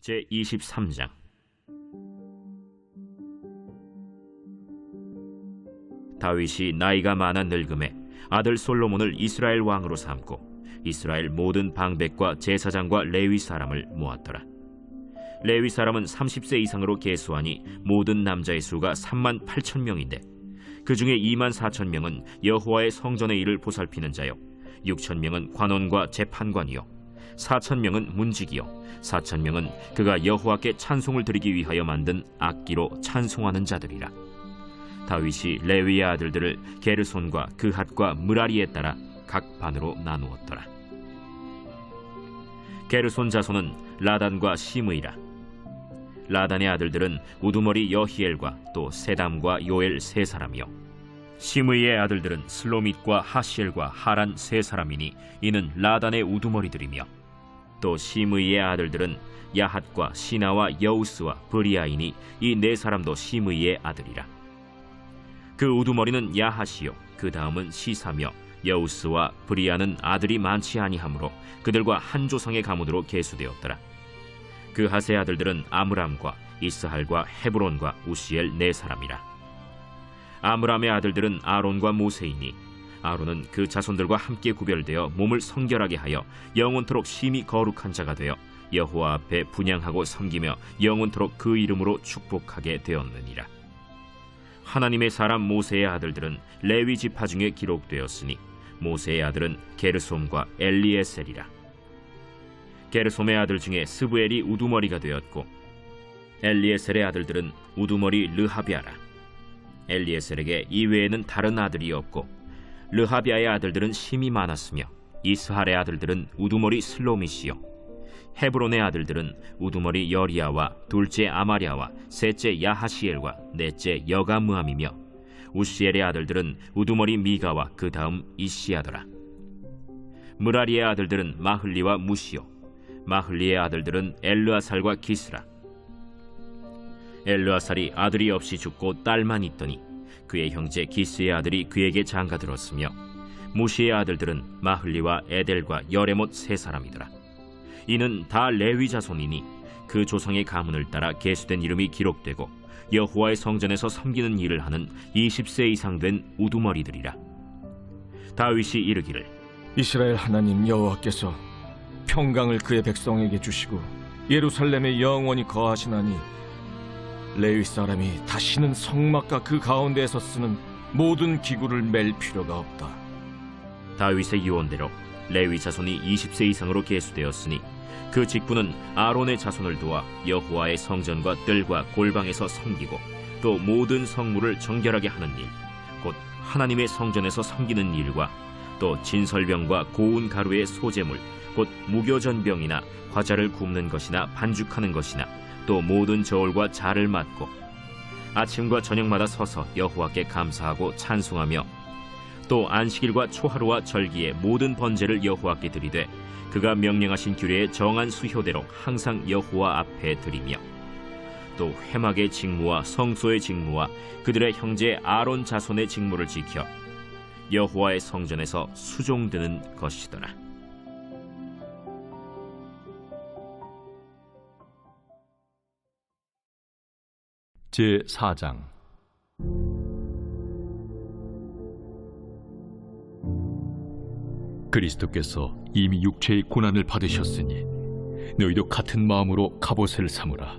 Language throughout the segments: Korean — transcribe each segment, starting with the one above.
제23장. 다윗이 나이가 많아 늙음에 아들 솔로몬을 이스라엘 왕으로 삼고 이스라엘 모든 방백과 제사장과 레위 사람을 모았더라. 레위 사람은 30세 이상으로 계수하니 모든 남자의 수가 38,000명인데 그 중에 24,000명은 여호와의 성전의 일을 보살피는 자요, 6,000명은 관원과 재판관이요, 4,000명은 문지기요, 4,000명은 그가 여호와께 찬송을 드리기 위하여 만든 악기로 찬송하는 자들이라. 다윗이 레위의 아들들을 게르손과 그핫과 므라리에 따라 각 반으로 나누었더라. 게르손 자손은 라단과 시므이라. 라단의 아들들은 우두머리 여히엘과 또 세담과 요엘 세 사람이요, 시므이의 아들들은 슬로밋과 하시엘과 하란 세 사람이니 이는 라단의 우두머리들이며, 또 시므이의 아들들은 야핫과 시나와 여우스와 브리아이니 이 네 사람도 시므이의 아들이라. 그 우두머리는 야핫이요, 그 다음은 시사며 여우스와 브리아는 아들이 많지 아니하므로 그들과 한 조상의 가문으로 계수되었더라. 그 핫의 아들들은 아므람과 이스할과 헤브론과 우시엘 네 사람이라. 아므람의 아들들은 아론과 모세이니 아론은 그 자손들과 함께 구별되어 몸을 성결하게 하여 영원토록 심히 거룩한 자가 되어 여호와 앞에 분향하고 섬기며 영원토록 그 이름으로 축복하게 되었느니라. 하나님의 사람 모세의 아들들은 레위 지파 중에 기록되었으니 모세의 아들은 게르솜과 엘리에셀이라. 게르솜의 아들 중에 스브엘이 우두머리가 되었고 엘리에셀의 아들들은 우두머리 르하비아라. 엘리에셀에게 이외에는 다른 아들이 없고 르하비아의 아들들은 심이 많았으며 이스할의 아들들은 우두머리 슬로밋이요, 헤브론의 아들들은 우두머리 여리야와 둘째 아마랴와 셋째 야하시엘과 넷째 여가므함이며 우시엘의 아들들은 우두머리 미가와 그 다음 이시야더라. 므라리의 아들들은 마흘리와 무시요, 마흘리의 아들들은 엘르아살과 기스라. 엘르아살이 아들이 없이 죽고 딸만 있더니 그의 형제 기스의 아들이 그에게 장가들었으며 무시의 아들들은 마흘리와 에델과 여레못 세 사람이더라. 이는 다 레위 자손이니 그 조상의 가문을 따라 계수된 이름이 기록되고 여호와의 성전에서 섬기는 일을 하는 20세 이상 된 우두머리들이라. 다윗이 이르기를, 이스라엘 하나님 여호와께서 평강을 그의 백성에게 주시고 예루살렘에 영원히 거하시나니 레위 사람이 다시는 성막과 그 가운데에서 쓰는 모든 기구를 맬 필요가 없다. 다윗의 유언대로 레위 자손이 20세 이상으로 계수되었으니 그 직분은 아론의 자손을 도와 여호와의 성전과 뜰과 골방에서 섬기고 또 모든 성물을 정결하게 하는 일, 곧 하나님의 성전에서 섬기는 일과 또 진설병과 고운 가루의 소재물, 곧 무교전병이나 과자를 굽는 것이나 반죽하는 것이나 또 모든 저울과 자를 맡고 아침과 저녁마다 서서 여호와께 감사하고 찬송하며 또 안식일과 초하루와 절기의 모든 번제를 여호와께 드리되 그가 명령하신 규례의 정한 수효대로 항상 여호와 앞에 드리며 또 회막의 직무와 성소의 직무와 그들의 형제 아론 자손의 직무를 지켜 여호와의 성전에서 수종드는 것이더라. 제4장. 그리스도께서 이미 육체의 고난을 받으셨으니 너희도 같은 마음으로 갑옷을 삼으라.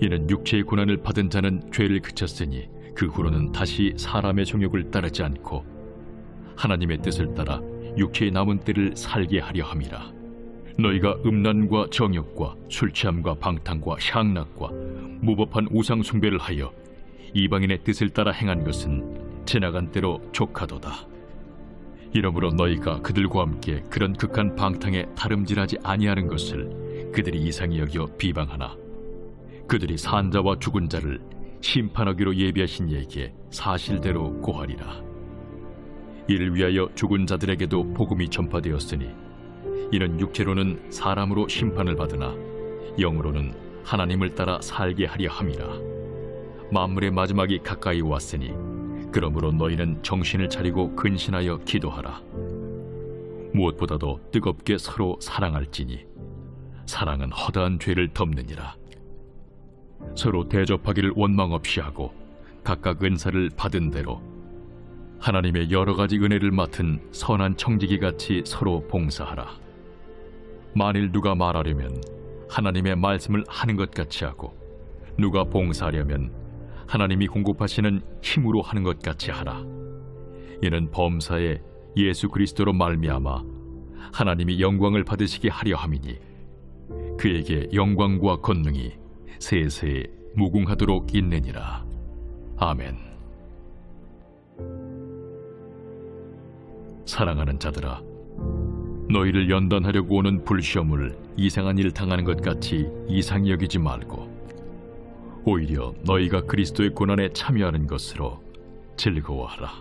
이는 육체의 고난을 받은 자는 죄를 그쳤으니 그 후로는 다시 사람의 정욕을 따르지 않고 하나님의 뜻을 따라 육체의 남은 때를 살게 하려 함이라. 너희가 음란과 정욕과 술취함과 방탕과 향락과 무법한 우상 숭배를 하여 이방인의 뜻을 따라 행한 것은 지나간 때로 족하도다. 이러므로 너희가 그들과 함께 그런 극한 방탕에 다름질하지 아니하는 것을 그들이 이상히 여겨 비방하나 그들이 산자와 죽은 자를 심판하기로 예비하신 이에게 사실대로 고하리라. 이를 위하여 죽은 자들에게도 복음이 전파되었으니 이는 육체로는 사람으로 심판을 받으나 영으로는 하나님을 따라 살게 하려 함이라. 만물의 마지막이 가까이 왔으니 그러므로 너희는 정신을 차리고 근신하여 기도하라. 무엇보다도 뜨겁게 서로 사랑할지니 사랑은 허다한 죄를 덮느니라. 서로 대접하기를 원망 없이 하고 각각 은사를 받은 대로 하나님의 여러 가지 은혜를 맡은 선한 청지기 같이 서로 봉사하라. 만일 누가 말하려면 하나님의 말씀을 하는 것 같이 하고, 누가 봉사하려면 하나님이 공급하시는 힘으로 하는 것 같이 하라. 이는 범사에 예수 그리스도로 말미암아 하나님이 영광을 받으시게 하려 함이니, 그에게 영광과 권능이 세세 무궁하도록 있느니라. 아멘. 사랑하는 자들아, 너희를 연단하려고 오는 불시험을 이상한 일 당하는 것 같이 이상히 여기지 말고, 오히려 너희가 그리스도의 고난에 참여하는 것으로 즐거워하라.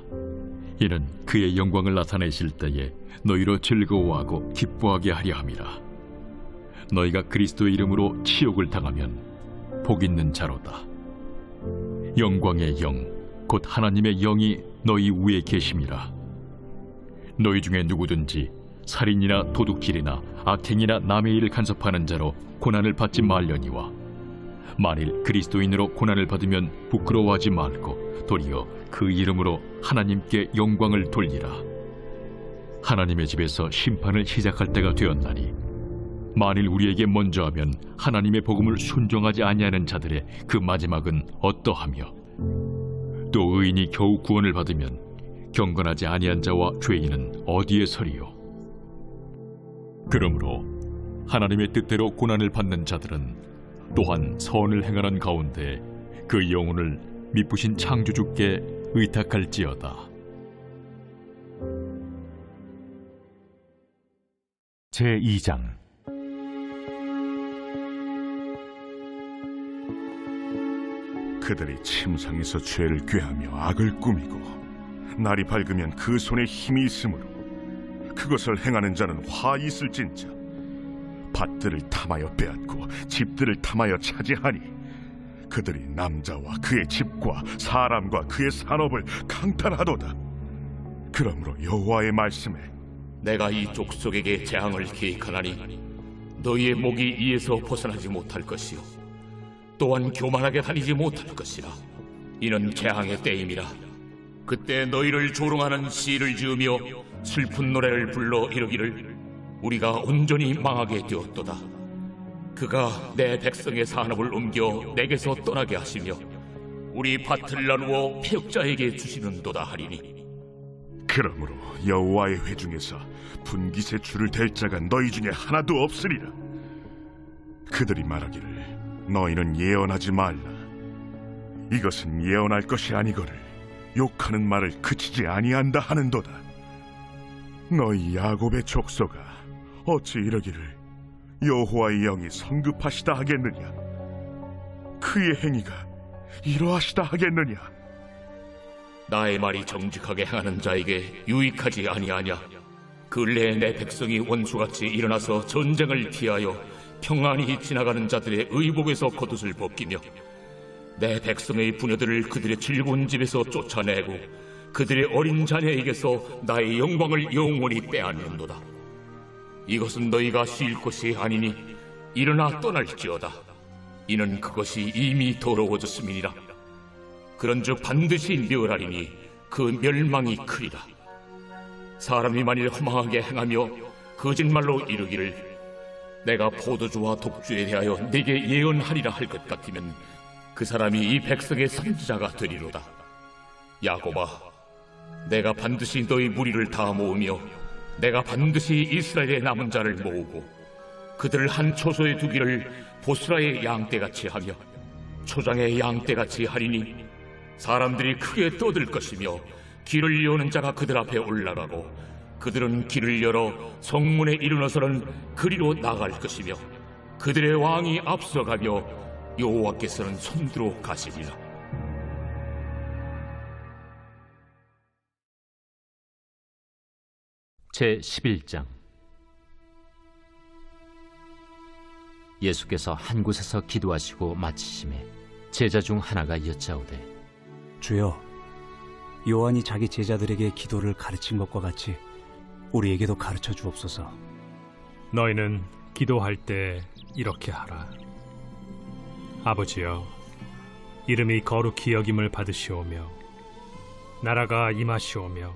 이는 그의 영광을 나타내실 때에 너희로 즐거워하고 기뻐하게 하려 함이라. 너희가 그리스도의 이름으로 치욕을 당하면 복 있는 자로다. 영광의 영, 곧 하나님의 영이 너희 위에 계심이라. 너희 중에 누구든지 살인이나 도둑질이나 악행이나 남의 일을 간섭하는 자로 고난을 받지 말려니와, 만일 그리스도인으로 고난을 받으면 부끄러워하지 말고 도리어 그 이름으로 하나님께 영광을 돌리라. 하나님의 집에서 심판을 시작할 때가 되었나니, 만일 우리에게 먼저 하면 하나님의 복음을 순종하지 아니하는 자들의 그 마지막은 어떠하며, 또 의인이 겨우 구원을 받으면 경건하지 아니한 자와 죄인은 어디에 서리요? 그러므로 하나님의 뜻대로 고난을 받는 자들은 또한 선을 행하는 가운데 그 영혼을 미쁘신 창조주께 의탁할지어다. 제2장. 그들이 침상에서 죄를 꾀하며 악을 꾸미고, 날이 밝으면 그 손에 힘이 있으므로 그것을 행하는 자는 화 있을진저. 밭들을 탐하여 빼앗고 집들을 탐하여 차지하니, 그들이 남자와 그의 집과 사람과 그의 산업을 강탈하도다. 그러므로 여호와의 말씀에 내가 이 족속에게 재앙을 계획하나니 너희의 목이 이에서 벗어나지 못할 것이요 또한 교만하게 다니지 못할 것이라. 이는 재앙의 때임이라. 그때 너희를 조롱하는 시를 지으며 슬픈 노래를 불러 이르기를, 우리가 온전히 망하게 되었도다. 그가 내 백성의 산업을 옮겨 내게서 떠나게 하시며 우리 밭을 나누어 패역자에게 주시는도다 하리니, 그러므로 여호와의 회중에서 분깃의 줄을 댈 자가 너희 중에 하나도 없으리라. 그들이 말하기를, 너희는 예언하지 말라. 이것은 예언할 것이 아니거늘 욕하는 말을 그치지 아니한다 하는도다. 너희 야곱의 족속아, 어찌 이러기를 여호와의 영이 성급하시다 하겠느냐? 그의 행위가 이러하시다 하겠느냐? 나의 말이 정직하게 행하는 자에게 유익하지 아니하냐? 근래에 내 백성이 원수같이 일어나서 전쟁을 피하여 평안히 지나가는 자들의 의복에서 겉옷을 벗기며 내 백성의 부녀들을 그들의 즐거운 집에서 쫓아내고 그들의 어린 자녀에게서 나의 영광을 영원히 빼앗는도다. 이것은 너희가 쉴 것이 아니니 일어나 떠날지어다. 이는 그것이 이미 더러워졌음이니라. 그런즉 반드시 멸하리니 그 멸망이 크리라. 사람이 만일 허망하게 행하며 거짓말로 이르기를, 내가 포도주와 독주에 대하여 네게 예언하리라 할 것 같으면 그 사람이 이 백성의 선지자가 되리로다. 야곱아, 내가 반드시 너희 무리를 다 모으며 내가 반드시 이스라엘의 남은 자를 모으고 그들을 한 초소에 두기를 보스라의 양떼같이 하며 초장의 양떼같이 하리니, 사람들이 크게 떠들 것이며 길을 여는 자가 그들 앞에 올라가고 그들은 길을 열어 성문에 이르러서는 그리로 나갈 것이며 그들의 왕이 앞서가며 여호와께서는 손들어 가시리라. 제11장. 예수께서 한 곳에서 기도하시고 마치심에 제자 중 하나가 여짜오되, 주여, 요한이 자기 제자들에게 기도를 가르친 것과 같이 우리에게도 가르쳐 주옵소서. 너희는 기도할 때 이렇게 하라. 아버지여, 이름이 거룩히 여김을 받으시오며 나라가 임하시오며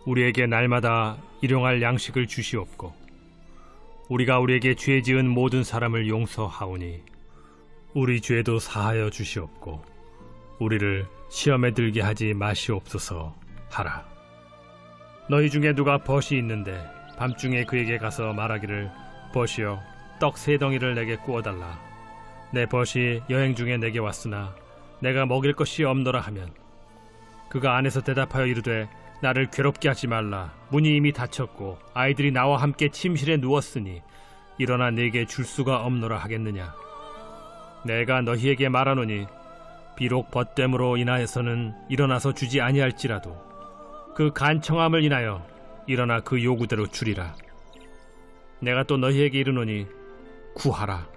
우리에게 날마다 일용할 양식을 주시옵고 우리가 우리에게 죄 지은 모든 사람을 용서하오니 우리 죄도 사하여 주시옵고 우리를 시험에 들게 하지 마시옵소서 하라. 너희 중에 누가 벗이 있는데 밤중에 그에게 가서 말하기를 벗이여 떡 3덩이를 내게 구워달라. 내 벗이 여행 중에 내게 왔으나 내가 먹일 것이 없노라 하면 그가 안에서 대답하여 이르되 나를 괴롭게 하지 말라. 문이 이미 닫혔고 아이들이 나와 함께 침실에 누웠으니 일어나 내게 줄 수가 없노라 하겠느냐. 내가 너희에게 말하노니 비록 벗됨으로 인하여서는 일어나서 주지 아니할지라도 그 간청함을 인하여 일어나 그 요구대로 주리라. 내가 또 너희에게 이르노니 구하라.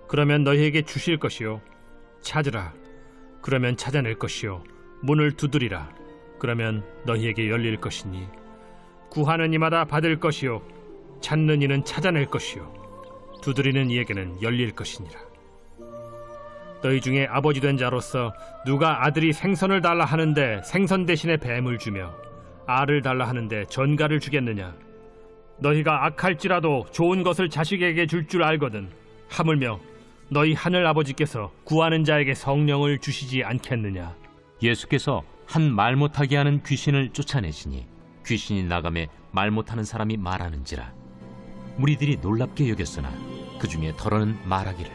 그러면 너희에게 주실 것이요. 찾으라. 그러면 찾아낼 것이요. 문을 두드리라. 그러면 너희에게 열릴 것이니 구하는 이마다 받을 것이요. 찾는 이는 찾아낼 것이요. 두드리는 이에게는 열릴 것이니라. 너희 중에 아버지 된 자로서 누가 아들이 생선을 달라 하는데 생선 대신에 뱀을 주며 알을 달라 하는데 전갈을 주겠느냐. 너희가 악할지라도 좋은 것을 자식에게 줄 줄 알거든 하물며 너희 하늘 아버지께서 구하는 자에게 성령을 주시지 않겠느냐. 예수께서 한 말 못하게 하는 귀신을 쫓아내시니 귀신이 나가매 말 못하는 사람이 말하는지라. 무리들이 놀랍게 여겼으나 그 중에 더러는 말하기를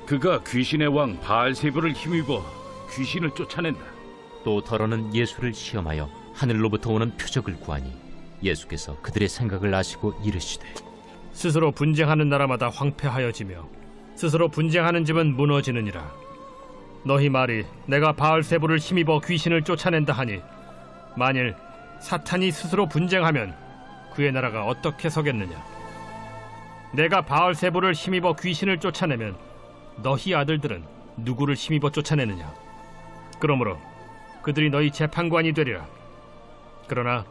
그가 귀신의 왕 바알세불을 힘입어 귀신을 쫓아낸다. 또 더러는 예수를 시험하여 하늘로부터 오는 표적을 구하니 예수께서 그들의 생각을 아시고 이르시되 스스로 분쟁하는 나라마다 황폐하여지며 스스로 분쟁하는 집은 무너지느니라. 너희 말이 내가 바알세불을 힘입어 귀신을 쫓아낸다 하니 만일 사탄이 스스로 분쟁하면 그의 나라가 어떻게 서겠느냐. 내가 바알세불을 힘입어 귀신을 쫓아내면 너희 아들들은 누구를 힘입어 쫓아내느냐. 그러므로 그들이 너희 재판관이 되리라. 그러나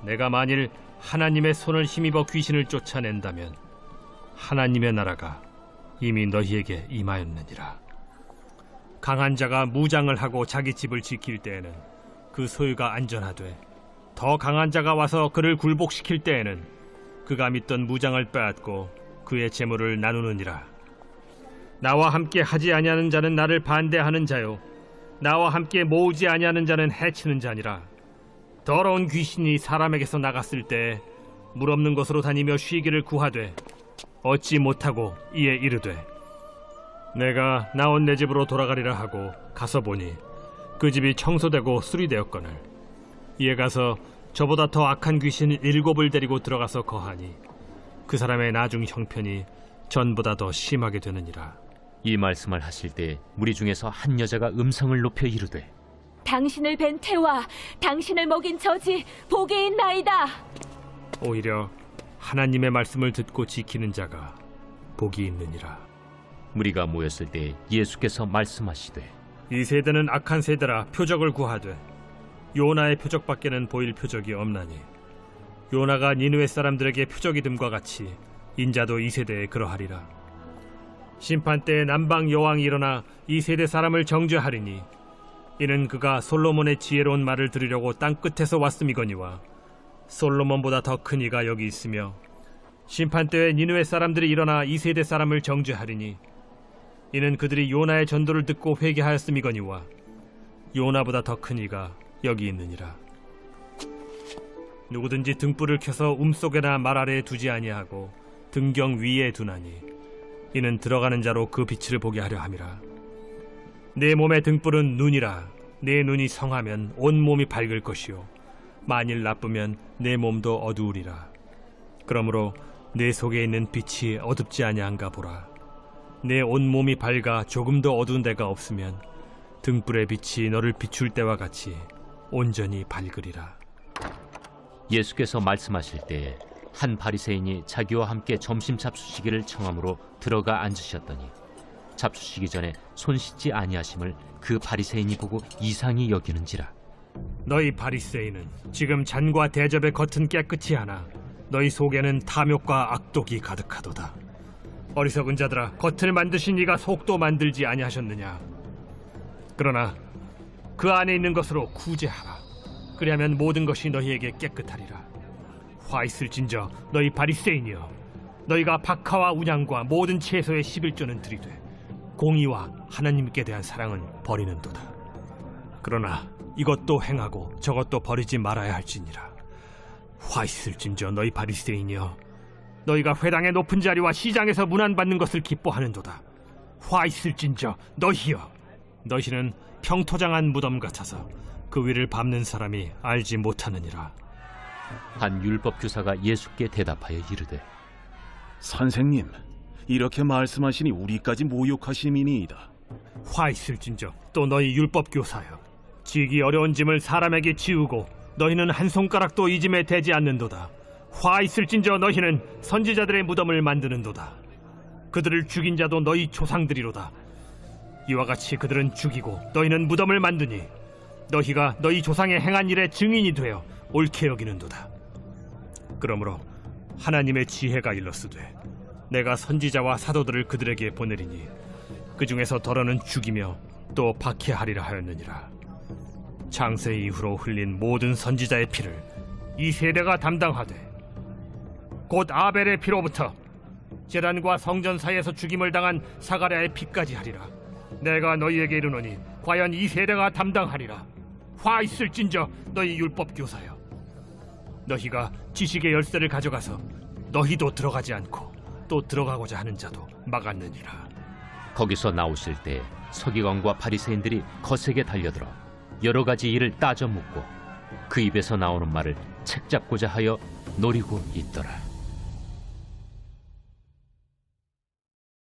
내가 만일 하나님의 손을 힘입어 귀신을 쫓아낸다면 하나님의 나라가 이미 너희에게 임하였느니라. 강한 자가 무장을 하고 자기 집을 지킬 때에는 그 소유가 안전하되 더 강한 자가 와서 그를 굴복시킬 때에는 그가 믿던 무장을 빼앗고 그의 재물을 나누느니라. 나와 함께 하지 아니하는 자는 나를 반대하는 자요 나와 함께 모으지 아니하는 자는 해치는 자니라. 더러운 귀신이 사람에게서 나갔을 때 물 없는 곳으로 다니며 쉬기를 구하되 얻지 못하고 이에 이르되 내가 나온 내 집으로 돌아가리라 하고 가서 보니 그 집이 청소되고 수리되었거늘 이에 가서 저보다 더 악한 귀신 7을 데리고 들어가서 거하니 그 사람의 나중 형편이 전보다 더 심하게 되느니라. 이 말씀을 하실 때 무리 중에서 한 여자가 음성을 높여 이르되 당신을 뵌 태와 당신을 먹인 저지 복이 있나이다. 오히려 하나님의 말씀을 듣고 지키는 자가 복이 있느니라. 무리가 모였을 때 예수께서 말씀하시되 이 세대는 악한 세대라 표적을 구하되 요나의 표적밖에는 보일 표적이 없나니 요나가 니느웨 사람들에게 표적이 됨과 같이 인자도 이 세대에 그러하리라. 심판 때에 남방 여왕이 일어나 이 세대 사람을 정죄하리니 이는 그가 솔로몬의 지혜로운 말을 들으려고 땅 끝에서 왔음이거니와 솔로몬보다 더 큰 이가 여기 있으며 심판 때에 니느웨 사람들이 일어나 이 세대 사람을 정죄하리니 이는 그들이 요나의 전도를 듣고 회개하였음이거니와 요나보다 더 큰 이가 여기 있느니라. 누구든지 등불을 켜서 움속에나 말 아래에 두지 아니하고 등경 위에 두나니 이는 들어가는 자로 그 빛을 보게 하려 함이라. 내 몸의 등불은 눈이라. 내 눈이 성하면 온 몸이 밝을 것이요 만일 나쁘면 내 몸도 어두우리라. 그러므로 내 속에 있는 빛이 어둡지 아니한가 보라. 내 온 몸이 밝아 조금도 어두운 데가 없으면 등불의 빛이 너를 비출 때와 같이 온전히 밝으리라. 예수께서 말씀하실 때에 한 바리새인이 자기와 함께 점심 잡수시기를 청함으로 들어가 앉으셨더니 잡수시기 전에 손 씻지 아니하심을 그 바리새인이 보고 이상히 여기는지라. 너희 바리새인은 지금 잔과 대접의 겉은 깨끗이 하나 너희 속에는 탐욕과 악독이 가득하도다. 어리석은 자들아, 겉을 만드신 이가 속도 만들지 아니하셨느냐? 그러나 그 안에 있는 것으로 구제하라. 그리하면 모든 것이 너희에게 깨끗하리라. 화 있을진저 너희 바리새인이여, 너희가 박하와 운양과 모든 채소의 11조는 들이되 공의와 하나님께 대한 사랑은 버리는도다. 그러나 이것도 행하고 저것도 버리지 말아야 할지니라. 화 있을진저 너희 바리새인이여, 너희가 회당의 높은 자리와 시장에서 문안받는 것을 기뻐하는도다. 화 있을진저 너희여, 너희는 평토장한 무덤 같아서 그 위를 밟는 사람이 알지 못하느니라. 한 율법 교사가 예수께 대답하여 이르되 선생님, 이렇게 말씀하시니 우리까지 모욕하심이니이다. 화 있을진저 또 너희 율법 교사여, 지기 어려운 짐을 사람에게 지우고 너희는 한 손가락도 이 짐에 대지 않는도다. 화 있을진저 너희는 선지자들의 무덤을 만드는도다. 그들을 죽인 자도 너희 조상들이로다. 이와 같이 그들은 죽이고 너희는 무덤을 만드니 너희가 너희 조상의 행한 일의 증인이 되어 옳게 여기는도다. 그러므로 하나님의 지혜가 일렀으되 내가 선지자와 사도들을 그들에게 보내리니 그 중에서 더러는 죽이며 또 박해하리라 하였느니라. 창세 이후로 흘린 모든 선지자의 피를 이 세대가 담당하되 곧 아벨의 피로부터 제단과 성전 사이에서 죽임을 당한 사가랴의 피까지 하리라. 내가 너희에게 이르노니 과연 이 세대가 담당하리라. 화 있을진저 너희 율법 교사여, 너희가 지식의 열쇠를 가져가서 너희도 들어가지 않고 또 들어가고자 하는 자도 막았느니라. 거기서 나오실 때 서기관과 바리새인들이 거세게 달려들어 여러 가지 일을 따져 묻고 그 입에서 나오는 말을 책잡고자 하여 노리고 있더라.